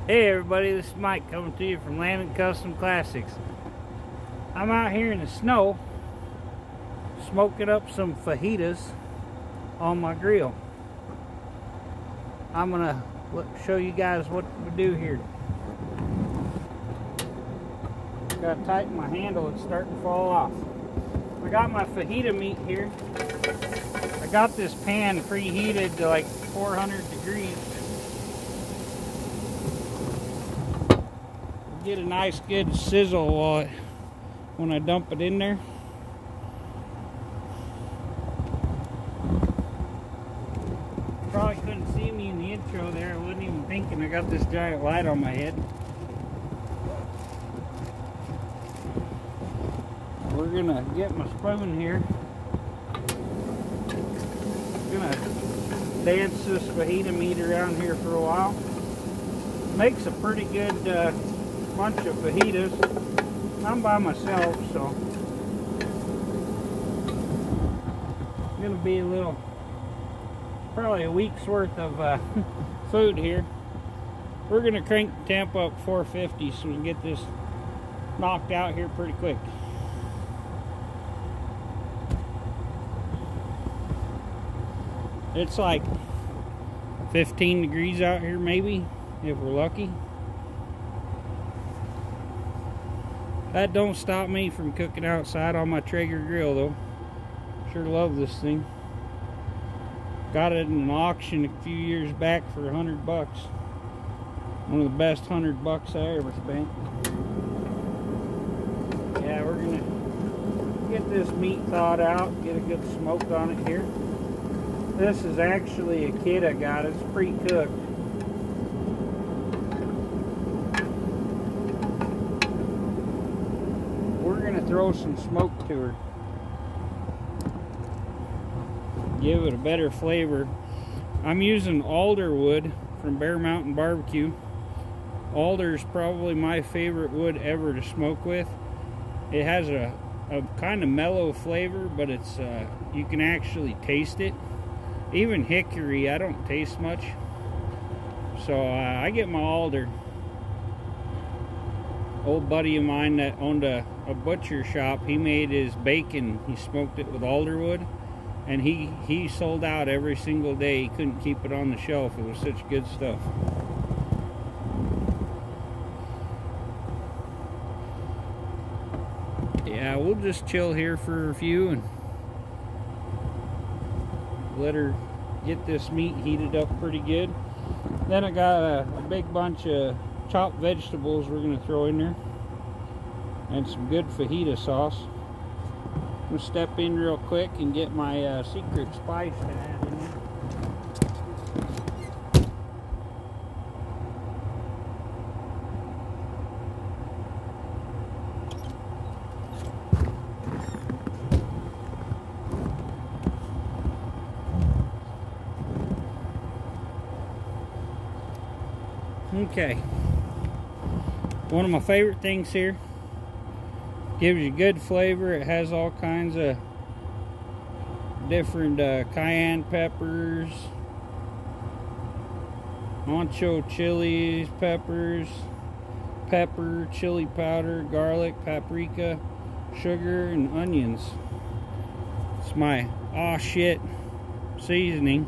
Hey everybody, this is Mike coming to you from Landon Custom Classics. I'm out here in the snow smoking up some fajitas on my grill. I'm gonna show you guys what we do here. Gotta tighten my handle, it's starting to fall off. I got my fajita meat here. I got this pan preheated to like 400 degrees. Get a nice good sizzle when I dump it in there. Probably couldn't see me in the intro there. I wasn't even thinking I got this giant light on my head. We're gonna get my spoon here. Gonna dance this fajita meat around here for a while. Makes a pretty good bunch of fajitas. I'm by myself, so it's gonna be probably a week's worth of food here. We're gonna crank the temp up 450 so we can get this knocked out here pretty quick. It's like 15 degrees out here, maybe, if we're lucky. That don't stop me from cooking outside on my Traeger grill though. Sure love this thing. Got it in an auction a few years back for $100. One of the best $100 I ever spent. Yeah, we're gonna get this meat thawed out, get a good smoke on it here. This is actually a kit I got, it's pre-cooked. Throw some smoke to her, give it a better flavor. I'm using alder wood from Bear Mountain Barbecue. Alder is probably my favorite wood ever to smoke with. It has a kind of mellow flavor, but it's you can actually taste it. Even hickory I don't taste much, so I get my alder. Old buddy of mine that owned a butcher shop, he made his bacon, he smoked it with alder wood, and he sold out every single day. He couldn't keep it on the shelf, it was such good stuff. Yeah, we'll just chill here for a few and let her get this meat heated up pretty good. Then I got a big bunch of chopped vegetables we're going to throw in there, and some good fajita sauce. I'm going to step in real quick and get my secret spice to add in there. Okay, one of my favorite things here, gives you good flavor. It has all kinds of different cayenne peppers, ancho chilies, peppers, pepper, chili powder, garlic, paprika, sugar, and onions. It's my aw shit seasoning.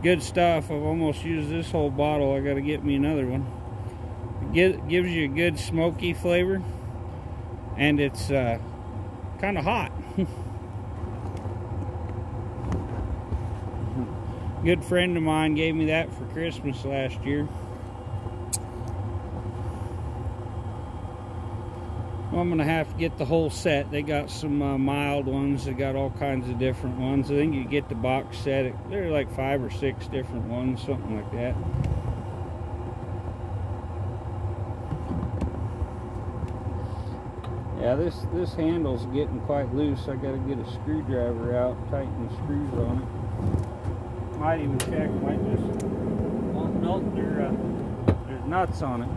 Good stuff. I've almost used this whole bottle. I gotta get me another one. It gives you a good smoky flavor, and it's kind of hot. Good friend of mine gave me that for Christmas last year. Well, I'm gonna have to get the whole set. They got some mild ones. They got all kinds of different ones. I think you get the box set. There are like 5 or 6 different ones, something like that. Yeah, this handle's getting quite loose. I gotta get a screwdriver out, tighten the screws on it. Might even check. Might just. Oh no, there's nuts on it.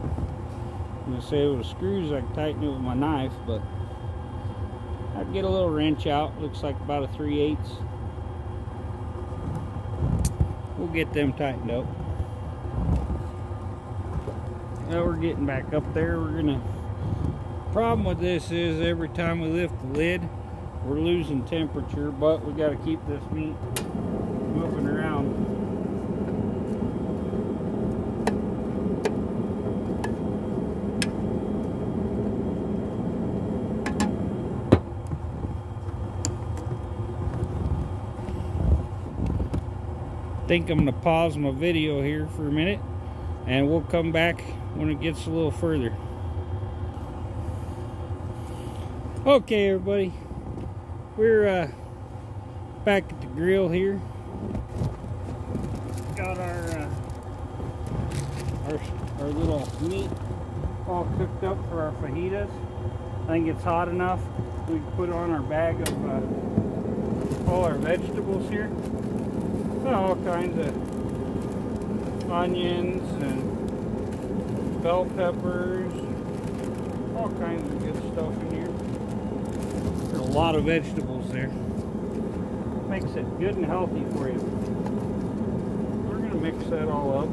I'm gonna say with screws I can tighten it with my knife, but I'd get a little wrench out. Looks like about a 3/8. We'll get them tightened up. Now we're getting back up there. Problem with this is every time we lift the lid, we're losing temperature, but we got to keep this meat moving around. I think I'm going to pause my video here for a minute, and we'll come back when it gets a little further. Okay, everybody, we're back at the grill here. Got our little meat all cooked up for our fajitas. I think it's hot enough. We can put on our bag of all our vegetables here. All kinds of onions and bell peppers, all kinds of good stuff in here. There's a lot of vegetables there. Makes it good and healthy for you. We're going to mix that all up.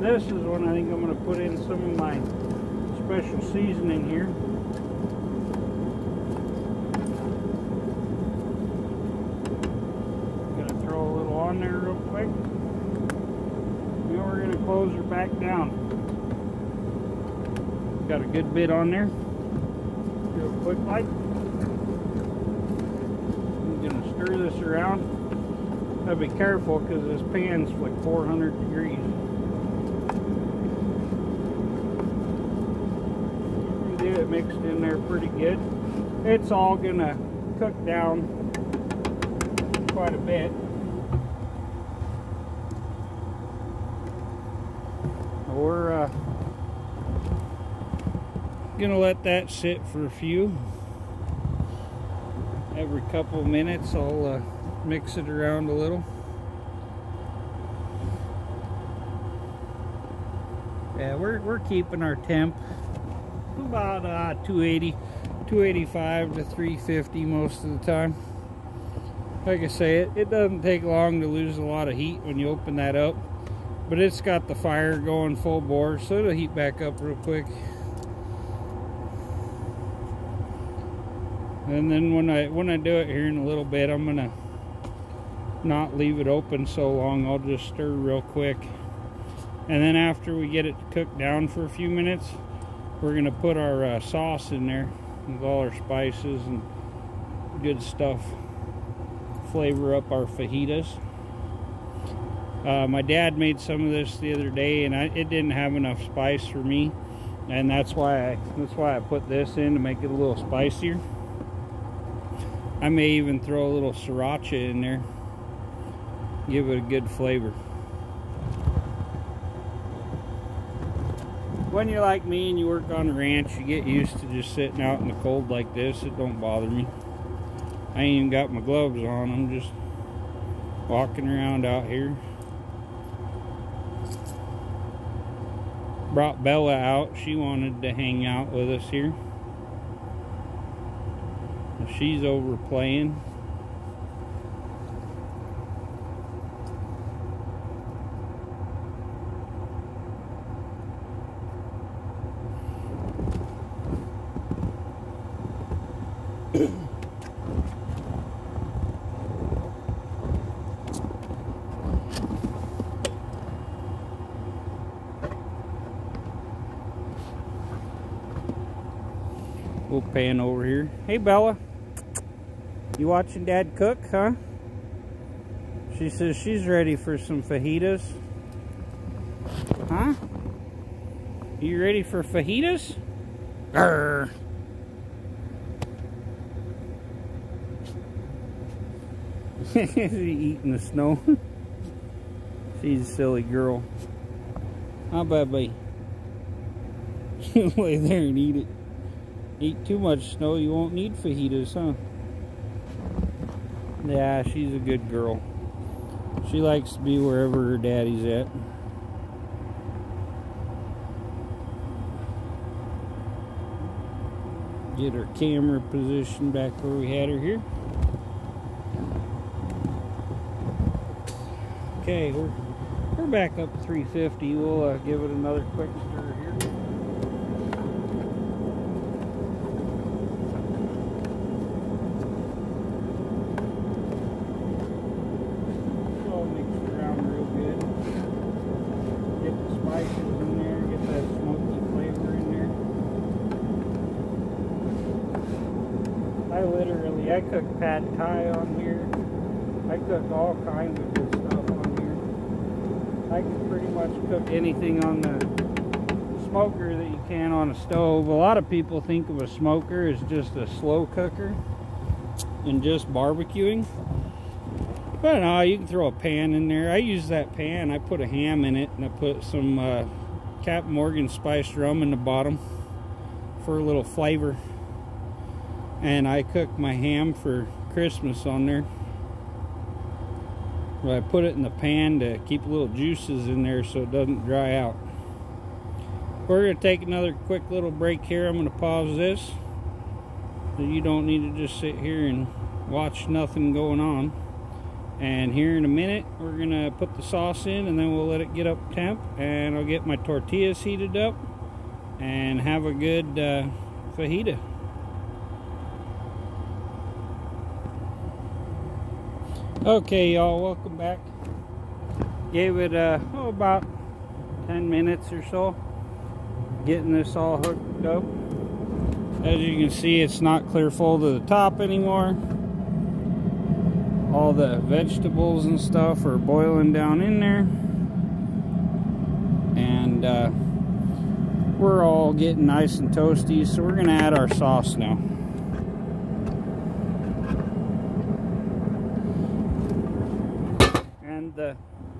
This is when I think I'm going to put in some of my special seasoning here. There real quick. Then we're going to close her back down. Got a good bit on there. Real quick like. I'm going to stir this around. Gotta be careful because this pan's like 400 degrees. Get it mixed in there pretty good. It's all going to cook down quite a bit. We're gonna let that sit for a few. Every couple of minutes I'll mix it around a little. Yeah, we're keeping our temp about 280, 285 to 350 most of the time. Like I say, it doesn't take long to lose a lot of heat when you open that up. But it's got the fire going full bore, so it'll heat back up real quick. And then when I do it here in a little bit, I'm gonna not leave it open so long. I'll just stir real quick. And then after we get it cooked down for a few minutes, we're gonna put our sauce in there with all our spices and good stuff. Flavor up our fajitas. My dad made some of this the other day, and it didn't have enough spice for me, and that's why I put this in to make it a little spicier. I may even throw a little sriracha in there, give it a good flavor. When you're like me and you work on a ranch, you get used to just sitting out in the cold like this. It don't bother me. I ain't even got my gloves on. I'm just walking around out here. Brought Bella out. She wanted to hang out with us here. She's over playing. We'll pan over here. Hey Bella, you watching Dad cook, huh? She says she's ready for some fajitas. Huh? You ready for fajitas? Grr. Is he eating the snow? She's a silly girl. How about baby? She'll lay there and eat it. Eat too much snow, you won't need fajitas, huh? Yeah, she's a good girl. She likes to be wherever her daddy's at. Get her camera positioned back where we had her here. Okay, we're back up to 350. We'll give it another quick stir here. All mixed around real good. Get the spices in there, get that smoky flavor in there. I cook pad thai on here. I cook all kinds of good stuff on here. I can pretty much cook anything on the smoker that you can on a stove. A lot of people think of a smoker as just a slow cooker and just barbecuing. But no, you can throw a pan in there. I use that pan. I put a ham in it, and I put some Captain Morgan spiced rum in the bottom for a little flavor. And I cook my ham for Christmas on there. But I put it in the pan to keep little juices in there so it doesn't dry out. We're going to take another quick little break here. I'm going to pause this so you don't need to just sit here and watch nothing going on. And here in a minute we're going to put the sauce in, and then we'll let it get up temp, and I'll get my tortillas heated up and have a good fajita. Okay, y'all, welcome back. Gave it about 10 minutes or so getting this all hooked up. As you can see, it's not clear full to the top anymore. All the vegetables and stuff are boiling down in there, and we're all getting nice and toasty, so we're gonna add our sauce now.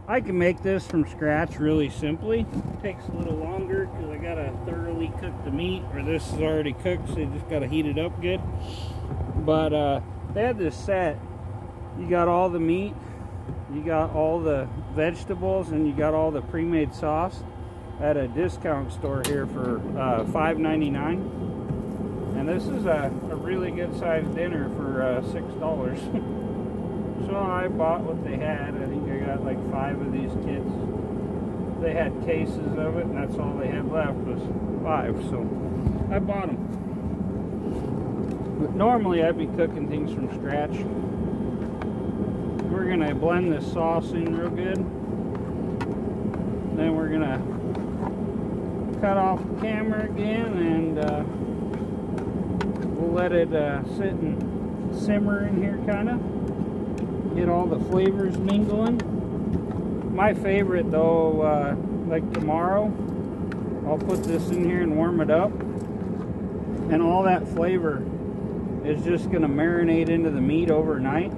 I can make this from scratch really simply. It takes a little longer because I gotta thoroughly cook the meat, or this is already cooked, so you just gotta heat it up good. But they had this set. You got all the meat, you got all the vegetables, and you got all the pre-made sauce at a discount store here for $5.99. And this is a really good sized dinner for $6. So I bought what they had. I think I got like 5 of these kits. They had cases of it, and that's all they had left was 5. So I bought them. But normally I'd be cooking things from scratch. We're gonna blend this sauce in real good. Then we're gonna cut off the camera again, and we'll let it sit and simmer in here, kind of. Get all the flavors mingling. My favorite though, like tomorrow, I'll put this in here and warm it up, and all that flavor is just gonna marinate into the meat overnight.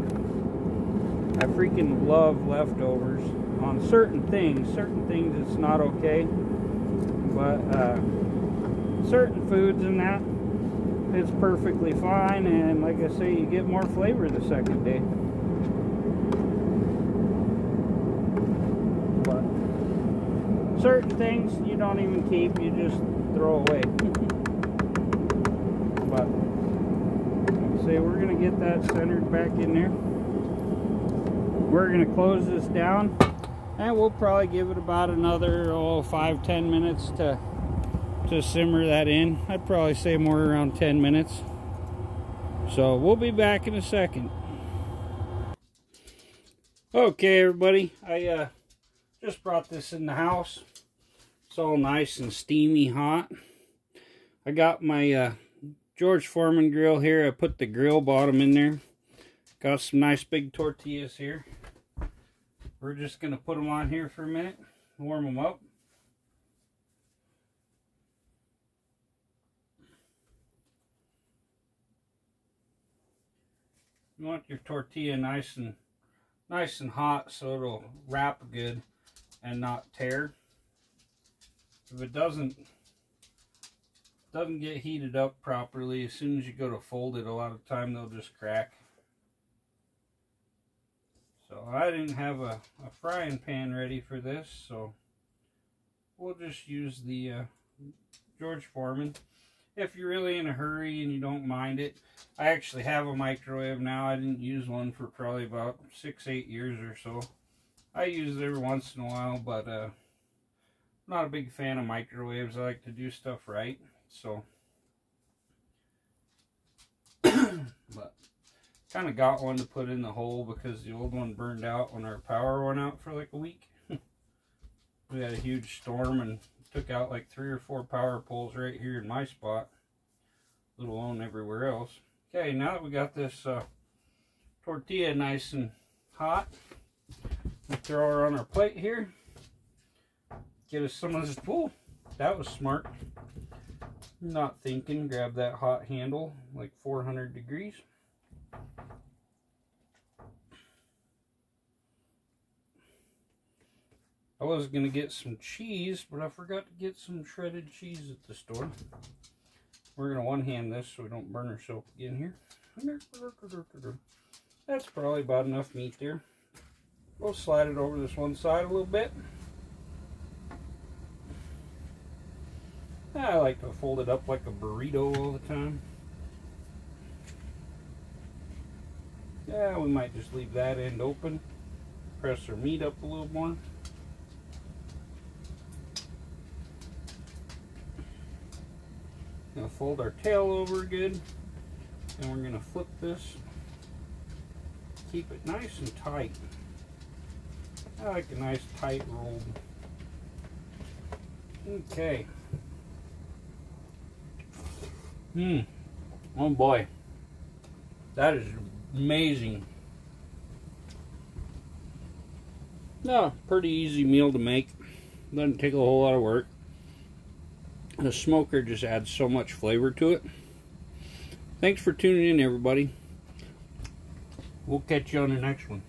I freaking love leftovers on certain things. Certain things it's not okay, but certain foods and that, it's perfectly fine. And like I say, you get more flavor the second day. Certain things you don't even keep, you just throw away. But like I say, we're gonna get that centered back in there. We're gonna close this down, and we'll probably give it about another 5-10 minutes to simmer that in. I'd probably say more around 10 minutes. So we'll be back in a second. Okay, everybody, I just brought this in the house. It's all nice and steamy hot. I got my George Foreman grill here. I put the grill bottom in there. Got some nice big tortillas here. We're just going to put them on here for a minute, warm them up. You want your tortilla nice and hot so it'll wrap good and not tear. If it doesn't get heated up properly, as soon as you go to fold it, a lot of the time they'll just crack. So I didn't have a frying pan ready for this, so we'll just use the George Foreman. If you're really in a hurry and you don't mind it, I actually have a microwave now. I didn't use one for probably about 6-8 years or so. I use it every once in a while, but I'm not a big fan of microwaves. I like to do stuff right, so. But kind of got one to put in the hole because the old one burned out when our power went out for like a week. We had a huge storm and took out like 3 or 4 power poles right here in my spot, let alone everywhere else. Okay, now that we got this tortilla nice and hot, we'll throw her on our plate here. Get us some of this. Whoa, that was smart. Not thinking, grab that hot handle, like 400 degrees. I was going to get some cheese, but I forgot to get some shredded cheese at the store. We're going to one-hand this so we don't burn ourselves again here. That's probably about enough meat there. We'll slide it over this one side a little bit. I like to fold it up like a burrito all the time. Yeah, we might just leave that end open. Press our meat up a little more. Gonna fold our tail over good, and we're gonna flip this. Keep it nice and tight. I like a nice tight roll. Okay. Oh boy, that is amazing. No, pretty easy meal to make. Doesn't take a whole lot of work. The smoker just adds so much flavor to it. Thanks for tuning in, everybody. We'll catch you on the next one.